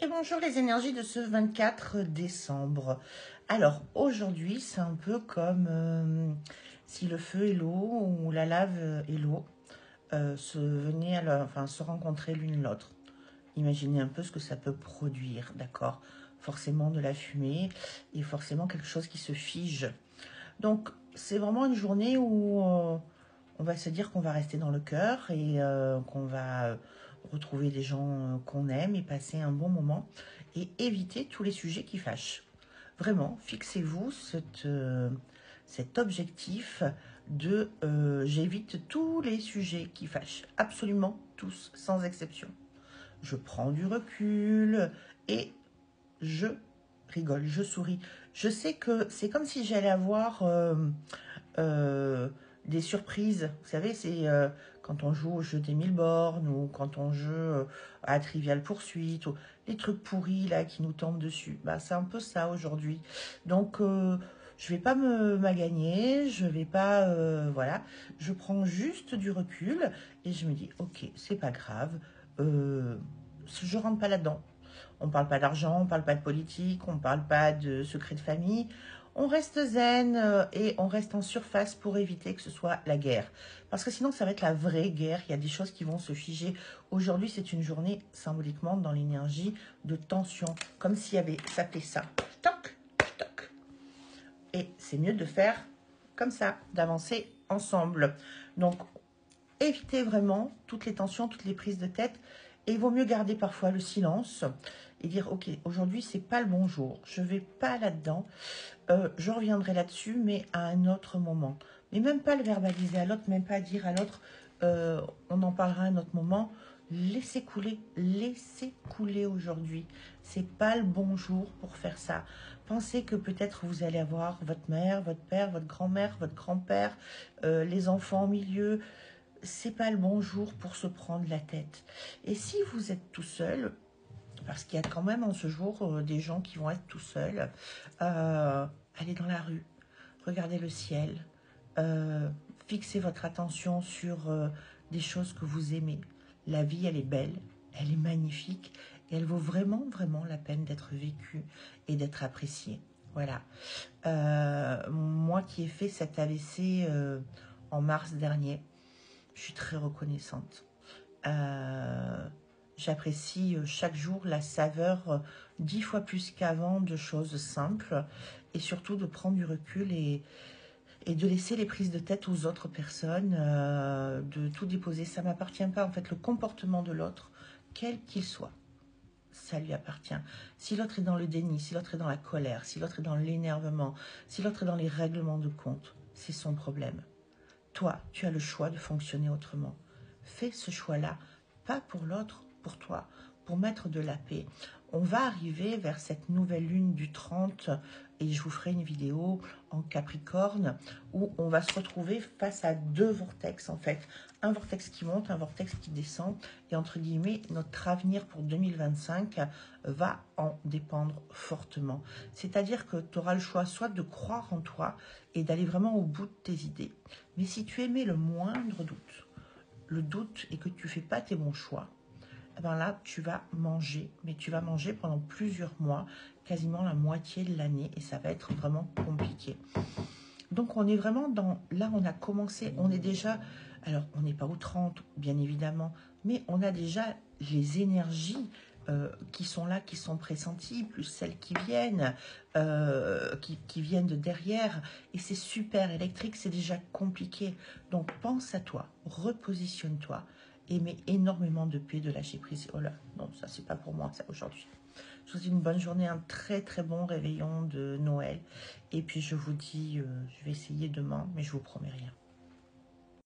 Et bonjour les énergies de ce 24 décembre. Alors aujourd'hui, c'est un peu comme si le feu et l'eau ou la lave et l'eau se rencontraient l'une l'autre. Imaginez un peu ce que ça peut produire, d'accord? Forcément de la fumée et forcément quelque chose qui se fige. Donc c'est vraiment une journée où on va se dire qu'on va rester dans le cœur et qu'on va retrouver des gens qu'on aime et passer un bon moment et éviter tous les sujets qui fâchent. Vraiment, fixez-vous cet objectif de j'évite tous les sujets qui fâchent, absolument tous, sans exception. Je prends du recul et je rigole, je souris. Je sais que c'est comme si j'allais avoir euh, des surprises. Vous savez, c'est quand on joue au jeu des 1000 bornes ou quand on joue à Trivial Poursuite ou les trucs pourris là qui nous tombent dessus. Bah, c'est un peu ça aujourd'hui. Donc, je vais pas me maganer, je vais pas, voilà, je prends juste du recul et je me dis, ok, c'est pas grave, je rentre pas là-dedans. On parle pas d'argent, on parle pas de politique, on parle pas de secrets de famille. On reste zen et on reste en surface pour éviter que ce soit la guerre. Parce que sinon, ça va être la vraie guerre. Il y a des choses qui vont se figer. Aujourd'hui, c'est une journée symboliquement dans l'énergie de tension. Comme s'il y avait, ça fait ça. Toc, toc. Et c'est mieux de faire comme ça, d'avancer ensemble. Donc, évitez vraiment toutes les tensions, toutes les prises de tête. Et il vaut mieux garder parfois le silence et dire, ok, aujourd'hui, c'est pas le bon jour. Je vais pas là-dedans. Je reviendrai là-dessus, mais à un autre moment. Mais même pas le verbaliser à l'autre, même pas dire à l'autre, on en parlera à un autre moment. Laissez couler aujourd'hui. C'est pas le bon jour pour faire ça. Pensez que peut-être vous allez avoir votre mère, votre père, votre grand-mère, votre grand-père, les enfants au milieu. C'est pas le bon jour pour se prendre la tête. Et si vous êtes tout seul, parce qu'il y a quand même en ce jour des gens qui vont être tout seuls, allez dans la rue, regardez le ciel, fixez votre attention sur des choses que vous aimez. La vie, elle est belle, elle est magnifique et elle vaut vraiment, vraiment la peine d'être vécue et d'être appréciée. Voilà. Moi qui ai fait cet AVC en mars dernier, je suis très reconnaissante. J'apprécie chaque jour la saveur 10 fois plus qu'avant de choses simples et surtout de prendre du recul et de laisser les prises de tête aux autres personnes, de tout déposer. Ça ne m'appartient pas, en fait, le comportement de l'autre, quel qu'il soit, ça lui appartient. Si l'autre est dans le déni, si l'autre est dans la colère, si l'autre est dans l'énervement, si l'autre est dans les règlements de compte, c'est son problème. Toi, tu as le choix de fonctionner autrement. Fais ce choix-là, pas pour l'autre, pour toi, pour mettre de la paix. On va arriver vers cette nouvelle lune du 30 et je vous ferai une vidéo en Capricorne où on va se retrouver face à deux vortex en fait. Un vortex qui monte, un vortex qui descend et entre guillemets, notre avenir pour 2025 va en dépendre fortement. C'est-à-dire que tu auras le choix soit de croire en toi et d'aller vraiment au bout de tes idées. Mais si tu émets le moindre doute, le doute et que tu ne fais pas tes bons choix, eh ben là, tu vas manger, mais tu vas manger pendant plusieurs mois, quasiment la moitié de l'année, et ça va être vraiment compliqué. Donc, on est vraiment dans... Là, on a commencé, on est déjà... Alors, on n'est pas au 30, bien évidemment, mais on a déjà les énergies qui sont là, qui sont pressenties, plus celles qui viennent, qui viennent de derrière. Et c'est super électrique, c'est déjà compliqué. Donc, pense à toi, repositionne-toi et mets énormément de paix, de lâcher prise. Oh là, non, ça, c'est pas pour moi, ça, aujourd'hui. Je vous souhaite une bonne journée, un très très bon réveillon de Noël. Et puis je vous dis, je vais essayer demain, mais je vous promets rien.